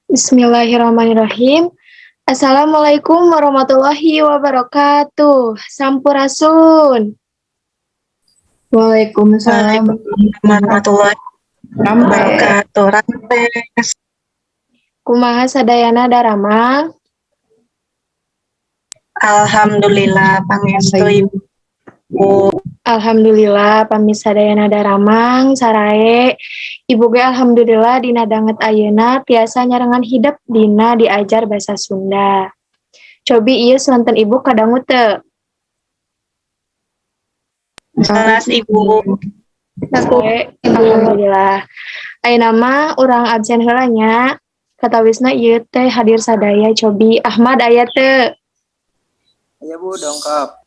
Bismillahirrahmanirrahim. Assalamualaikum warahmatullahi wabarakatuh. Sampurasun. Waalaikumsalam warahmatullahi wabarakatuh. Rampes. Kumaha sadayana daramang? Alhamdulillah pangestu Ibu. Alhamdulillah pami sadayana daramang sarae. Ibu ge alhamdulillah dina danget ayeuna tiasa nyarengan hidup dina diajar basa Sunda. Cobi ieu sonten Ibu kadangu teu? Salas Ibu. Sarae alhamdulillah. Ayeuna mah urang absen heula nya. Katawisna ieu teh hadir sadaya cobi Ahmad aya teu? Aya Bu, dongkap.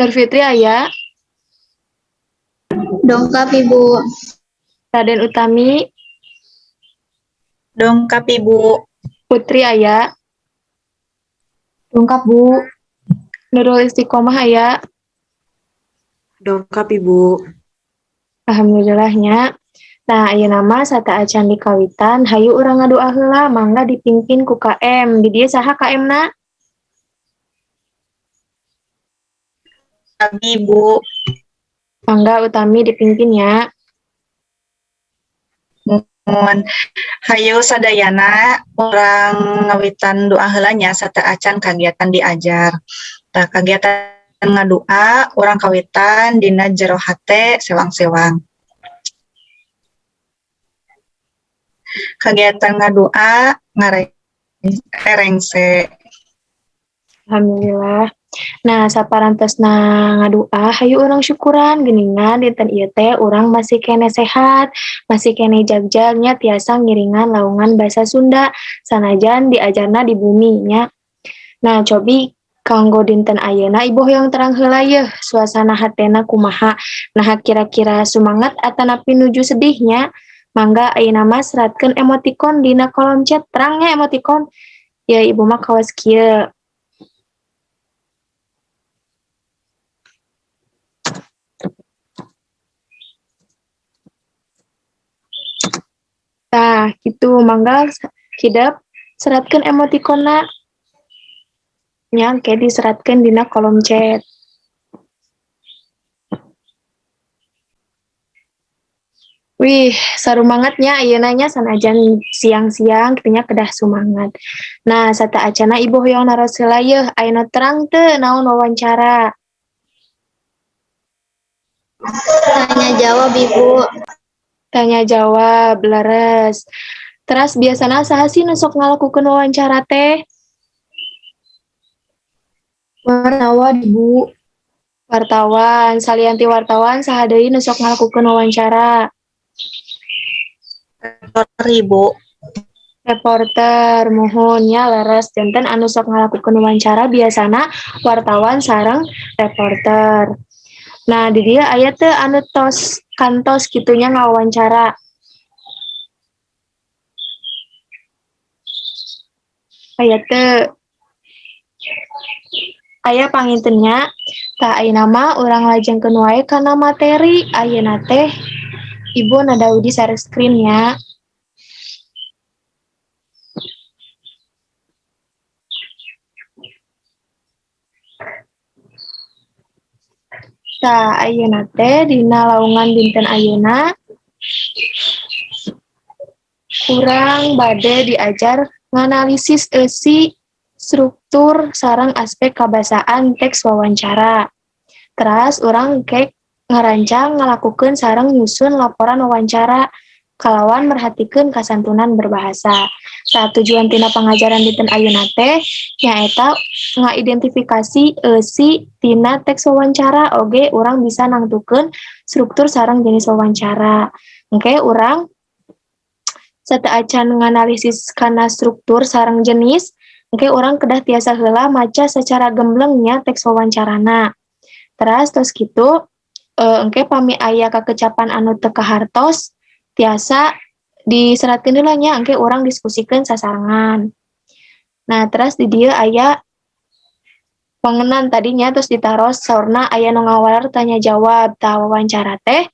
Fitri aya? Dongkap Ibu. Raden Utami? Dongkap Ibu. Putri aya? Dongkap Bu. Nurul Istiqomah aya? Dongkap Ibu. Alhamdulillahnya. Nah, ayeuna mah sataacan di kawitan, hayu urang ngadoa heula mangga dipimpin ku KM. Di dieu saha KM-na? Abi Ibu. Mangga Utami dipimpin ya. Mun hayu sadayana urang ngawitan doa heula nya sataacan kagiatan diajar. Tah kagiatan ngadoa urang kawitan dina jero hate sewang-sewang. Kegiatan ngadoa ngarengse. Alhamdulillah. Nah, saparantosna ngadoa hayu urang syukuran geuningan dinten ieu teh urang masih kene sehat, masih kene jagjagnya tiasa ngiringan laungan basa Sunda sanajan diajarna di bumi nya. Nah, cobi kanggo dinten ayeuna Ibu hoyong terang heula yeuh suasana hatena kumaha. Nah, kira-kira sumanget atanapi nuju sedihnya. Mangga ayeuna mah seratkeun emotikon dina kolom chat terangnya emotikon. Ya Ibu mah kawas kieu. Tah, gitu mangga hidup seratkeun emotikonna. Nya engke diseratkeun dina kolom chat. Wih, sarumangatnya ayeuna nya sanajan siang-siang kitu nya kedah sumangat. Nah, sataacana Ibu hoyong naros heula yeuh ayeuna terang teu naon wawancara. Tanya jawab Ibu. Tanya jawab leres. Teras biasana saha sih nu sok ngalakukeun wawancara teh? Wartawan Ibu. Wartawan, salianti wartawan saha deui nu sok ngalakukeun wawancara? Reporter Ibu. Reporter, muhun nya leres janten anu sok ngalakukeun wawancara biasana wartawan sareng reporter. Nah, di dieu aya teu anu tos kantos kitunya ngawawancara. Aya teu? Aya pangintennya, tah ayeuna mah urang lajengkeun wae kana materi. Ayeuna teh Ibu nadaudi share screen nya. Tah ayeuna teh dina laungan dinten ayeuna urang bade diajar nganalisis eusi struktur sareng aspek kabasaan teks wawancara. Teras urang kek ngarancang ngalakukeun sareng nyusun laporan wawancara kalawan merhatikeun kasantunan berbahasa. Saat tujuan tina pangajaran dinten ayeuna teh nyaeta ngaidentifikasi eusi tina teks wawancara oge urang bisa nangtukeun struktur sareng jenis wawancara. Engke urang sataacan nganalisis kana struktur sareng jenis Engke orang kedah tiasa heula maca secara gemblengnya teks wawancarana. Terus gitu engke pami aya kakecapan anu teu kahartos tiasa diseratkeun heula nya engke urang diskusikeun sasarangan. Nah, terus di dieu aya pangenan tadinya terus ditaros saurna aya nu ngawalar tanya jawab. Tah wawancara teh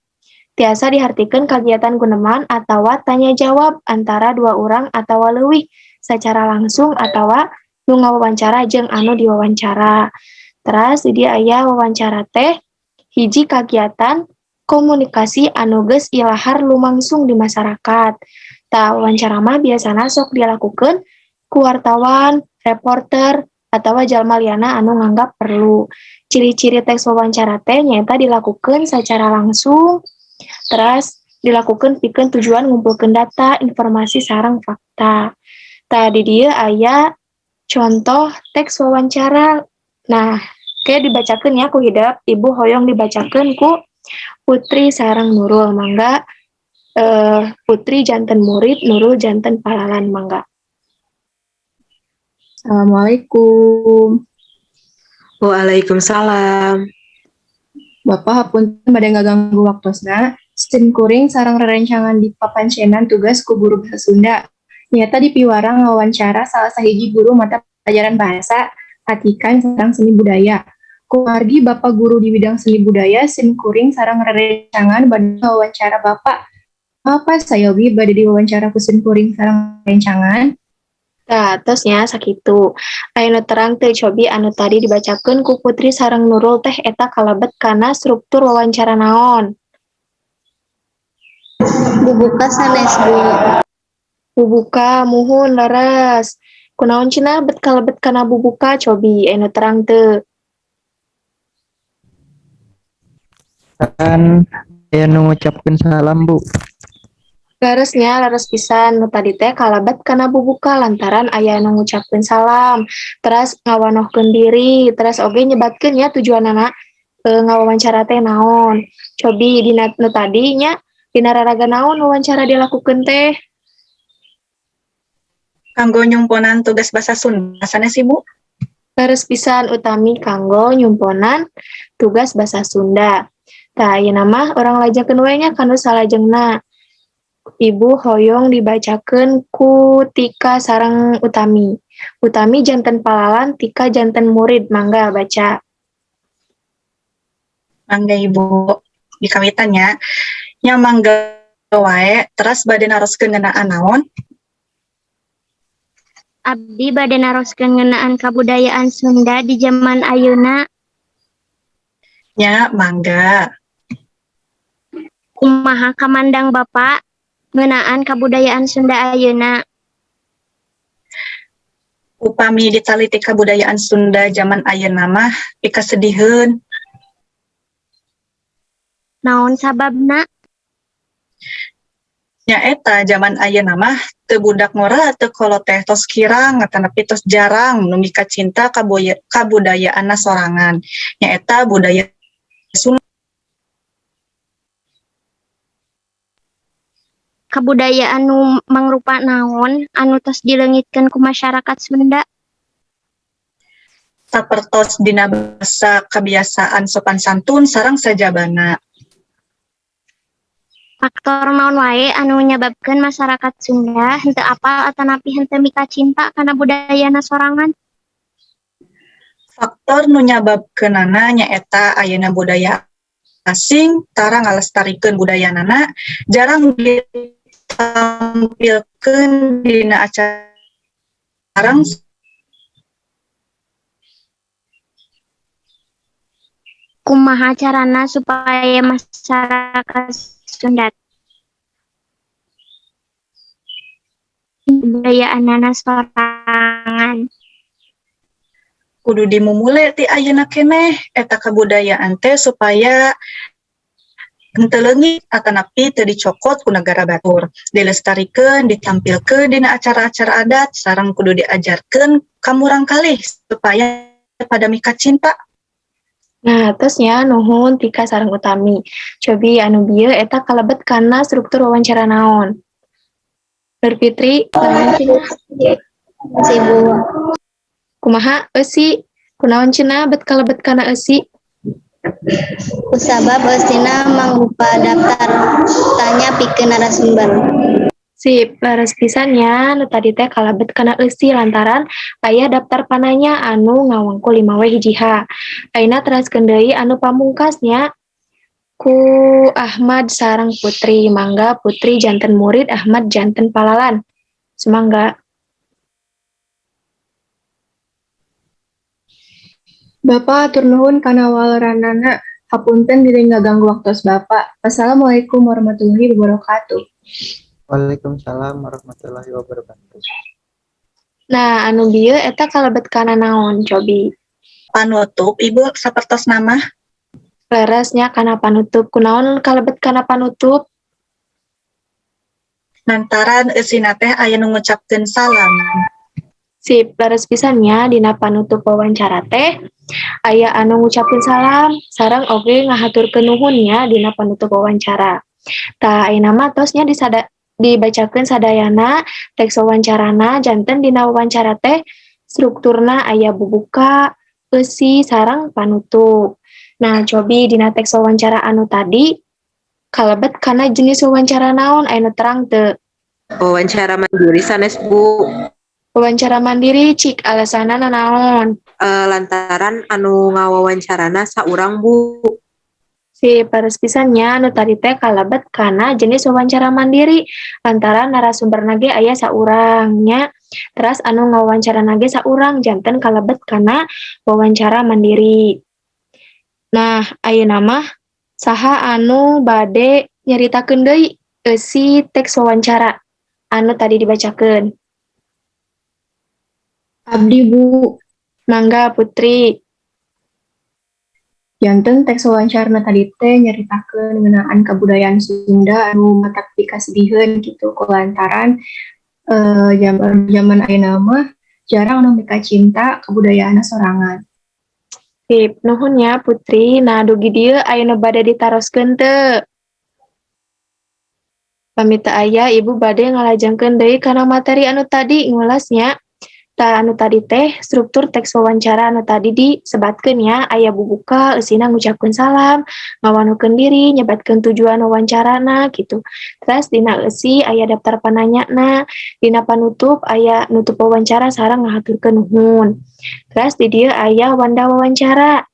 tiasa dihartikeun kagiatan guneman atawa tanya jawab antara dua orang atawa leuwih secara langsung atawa nu ngawawancara jeung anu diwawancara. Terus di dieu aya wawancara teh hiji kagiatan komunikasi anu geus ilahar lumangsung di masyarakat. Tah wawancara mah biasana sok dilakukeun ku wartawan, reporter, atawa jalma liana anu nganggap perlu. Ciri-ciri teks wawancara teh nyaeta dilakukeun secara langsung, terus dilakukeun pikeun tujuan ngumpulkeun data, informasi sareng fakta. Tah di dieu aya contoh teks wawancara. Nah, kayak dibacakeun ya ku hidep, Ibu hoyong dibacakeun ku Putri sareng Nurul. Mangga Putri janten murid, Nurul janten palalan. Mangga. Assalamualaikum. Waalaikumsalam. Bapak hapunten bade ngaganggu waktosna. Sin kuring sareng rerencangan di papancenan tugas ku guru bahasa Sunda. Nyata di piwarang wawancara salah sahiji guru mata pelajaran bahasa, atikan sareng seni budaya. Kumargi Bapak guru di bidang seni budaya, sin kuring sareng rerencangan bade wawancara Bapak. Apa sayogi bade diwawancara ku sin kuring sareng rerencangan? Nah, terusnya sakitu. Ayeuna terang teu cobi anu tadi dibacakeun ku Putri sareng Nurul teh eta kalebet kana struktur wawancara naon? Bubuka sanes Bu. Bubuka muhun laras. Kunaon cenah bet kalebet kana bubuka cobi ayeuna terang teu. Kan aya nu ngucapkeun salam, Bu. Laresnya laras pisan nu tadi teh kalebet kana bubuka lantaran aya nu ngucapkeun salam, terus ngawanohkeun diri, terus oge nyebatkeun ya tujuanana ngawawancara teh naon. Cobi dina nu tadi nya dina raraga naon wawancara dilakukeun teh. Kanggo nyumponan tugas bahasa Sunda sanes Ibu. Laras pisan utami kanggo nyumponan tugas bahasa Sunda. Tah ayeuna mah urang lajakeun we nya kanu salajengna. Ibu hoyong dibacakeun ku Tika sareng Utami. Utami janten palalan, Tika janten murid. Mangga baca. Mangga Ibu dikawitannya. Nya mangga wae terus bade naroskeun ngeunaan naon? Abdi bade naroskeun ngeunaan kabudayaan Sunda di zaman ayeuna. Nya mangga. Kumaha kamandang Bapak ngeunaan kabudayaan Sunda ayeuna? Upami ditaliti kabudayaan Sunda zaman ayeuna mah pikasedieun. Naon sababna? Nyaeta zaman ayeuna mah teu budak ngora teu kolot teh tos kirang ngatanepi tos jarang nu mika cinta kabudayaanna sorangan. Nyaeta budaya Sunda. Kabudayaan nu mangrupa naon anu tos dileungitkeun ku masyarakat Sunda? Sapertos dina basa kebiasaan sopan santun sareng sajabana. Faktor naon wae anu nyababkeun masyarakat Sunda henteu apal atanapi henteu mika cinta kana budayana sorangan? Faktor nu nyababkeunana nyaeta ayeuna budaya asing tara ngalestarikeun budayanana jarang ditampilkeun dina acara sareng Kumaha carana supaya masyarakat Sunda budayaanana sorangan? kudu dimumule ti ayeuna keneh eta kabudayaan teh supaya henteu leungit atanapi teu dicokot ku negara batur, dilestarikeun, ditampilkeun dina acara-acara adat sareng kudu diajarkeun ka murang kalih supaya pada mika cinta. Nah, terusnya nuhun Tika sareng Utami. Cobi anu bieu eta kalebet kana struktur wawancara naon? Nur Fitri, Masih Bu. Kumaha eusi? Kunaon cenah bet kalebet kana eusi? Kusabab eusina mangrupa daftar tanya pikeun narasumber. Sip, laras pisannya nu tadi teh kalebet kana eusi lantaran aya daftar pananya anu ngawangku 5 we hijiha. Ayeuna teraskeun deui anu pamungkasnya ku Ahmad sareng Putri. Mangga Putri janten murid, Ahmad janten palalan. Semangga. Bapak atur nuhun kana waleranana. Hapunten diri ngaganggu waktos Bapak. Assalamualaikum warahmatullahi wabarakatuh. Waalaikumsalam warahmatullahi wabarakatuh. Nah, anu bieu eta kalebet kana naon, Cobi? Panutup, Ibu sapertos nama. Lerasnya kana panutup. Kunaon kalebet kana panutup? Lantaran eusina teh aya nu ngucapkeun salam. Sip, laras pisannya dina panutup wawancara teh aya anu ngucapkeun salam sareng oge ngahaturkeun nuhunnya dina panutup wawancara. Tah ayeuna mah tos nya dibacakeun sadayana teks wawancarana janten dina wawancara teh strukturna aya bubuka, eusi sareng panutup. Nah, cobi dina teks wawancara anu tadi kalebet kana jenis wawancara naon aya nu terang teu? Wawancara mandiri sanes Bu. Wawancara mandiri cik alasanana naon? Lantaran anu ngawawancarana saurang Bu. Si paras pisannya anu tadi teh kalebet kana jenis wawancara mandiri lantaran narasumber nage aya saurangnya terus anu ngawawancara nage saurang janten kalebet kana wawancara mandiri. Nah, ayeuna mah saha anu bade nyaritakeun deui eusi teks wawancara anu tadi dibacakeun? Abdi Bu, Mangga Putri. janten teks wawancarana tadi teh nyaritakeun ngeunaan kabudayaan Sunda anu matak dikasbiheun gitu. Kulantaran zaman ayeuna mah jarang anu mika cinta kabudayaan sorangan. Sip, nuhun ya Putri. Nah, dugi dieu ayeuna bade ditaroskeun teu? Pamit teu aya, Ibu bade ngalajengkeun deui kana materi anu tadi ngulasnya. Tah anu tadi teh struktur teks wawancara anu tadi disebatkeun ya, aya bubuka, eusina ngucapkeun salam, ngawanukeun diri, nyebatkeun tujuan wawancarana gitu. Terus dina eusi aya daftar pananyana, dina panutup aya nutup wawancara sareng ngahaturkeun nuhun. Terus di dieu aya wanda wawancara.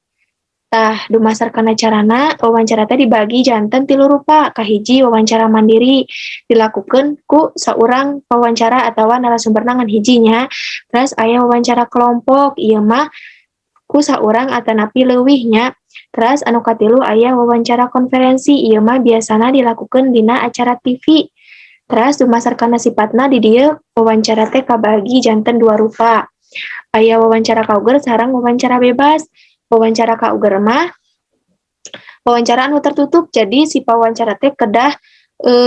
Tah, dumasar kana carana, wawancara teh dibagi janten 3 rupa. Kahiji wawancara mandiri, dilakukeun ku saurang wawancara atawa narasumberna ngan hijinya. Terus aya wawancara kelompok, ieu mah ku saurang atanapi leuwihnya. Terus anu katilu aya wawancara konferensi, ieu mah biasana dilakukeun dina acara TV. Terus dumasar kana sifatna di dieu wawancara teh kabagi janten 2 rupa. Aya wawancara kauger sareng wawancara bebas. Wawancara kauger mah wawancara anu tertutup, jadi si pawawancara teh kedah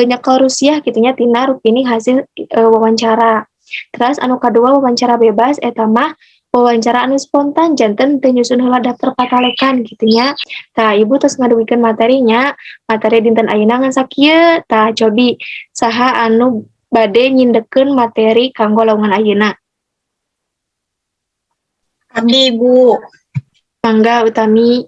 nyekel rusiah gitunya tina rupining hasil wawancara. Terus anu kadua wawancara bebas eta mah wawancara anu spontan janten teu nyusun heula daftar patalekan gitunya. Tah Ibu tos ngaduwikeun materinya, materi dinten ayeuna ngan sakieu. Tah cobi saha anu bade nyindekeun materi kanggo lowongan ayeuna? Abdi Ibu, Mangga Utami.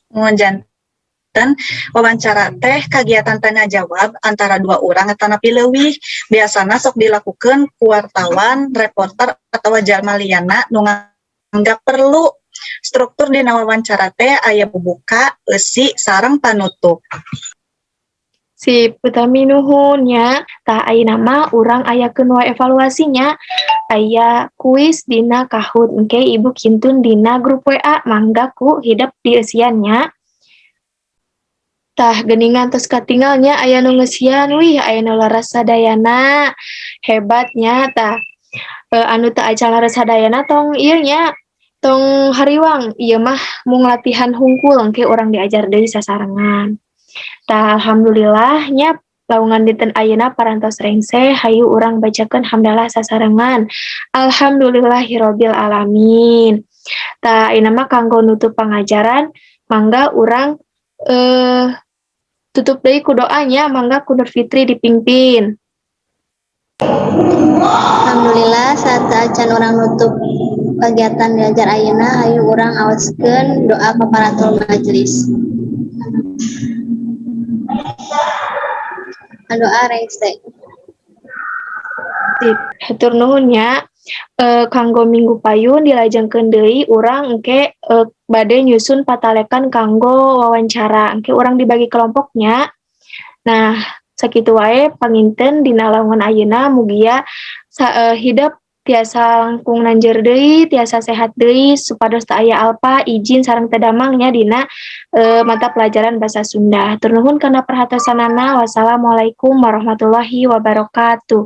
janten wawancara teh kagiatan tanya jawab antara 2 urang atanapi leuwih. Biasana sok dilakukeun ku wartawan, reporter atawa jalma liana nu nganggap perlu. Struktur dina wawancara teh aya bubuka, eusi sareng panutup. Si Utami nuhun nya. Tah ayeuna mah urang ayakeun wae evaluasinya. Aya kuis dina Kahoot. Engke Ibu kintun dina grup WA mangga ku hidep di eusiannya. Tah geuningan tos katinggalnya aya nu ngeusian, wih aya nu laras sadayana. Hebatnya tah. Anu teu acan laras sadayana tong ieu nya tong hariwang. Ieu mah mung latihan hungkul engke urang diajar deui sasarengan. Tah alhamdulillahnya lawungan dinten ayeuna parantos rengse hayu urang bacakeun hamdalah sasarengan. Alhamdulillahirabbil alamin. Tah ayeuna mah kanggo nutup pangajaran mangga urang tutup deui ku doanya, mangga ku Nur Fitri dipimpin. Alhamdulillah saat acan orang nutup kegiatan belajar ayeuna hayu urang awaskeun doa kafaratul majelis. Doa rengse. Hatur nuhun nya. Kanggo minggu payun dilajengkeun deui urang engke bade nyusun patalekan kanggo wawancara. Engke urang dibagi kelompoknya. Nah, sakitu wae panginten dina lowongan ayeuna mugia hidup tiasa langkung nanjeur deui, tiasa sehat deui, supados teu aya alpa, izin sareng tedamangnya dina mata pelajaran basa Sunda. Hatur nuhun kana perhatosanana. Wassalamualaikum warahmatullahi wabarakatuh.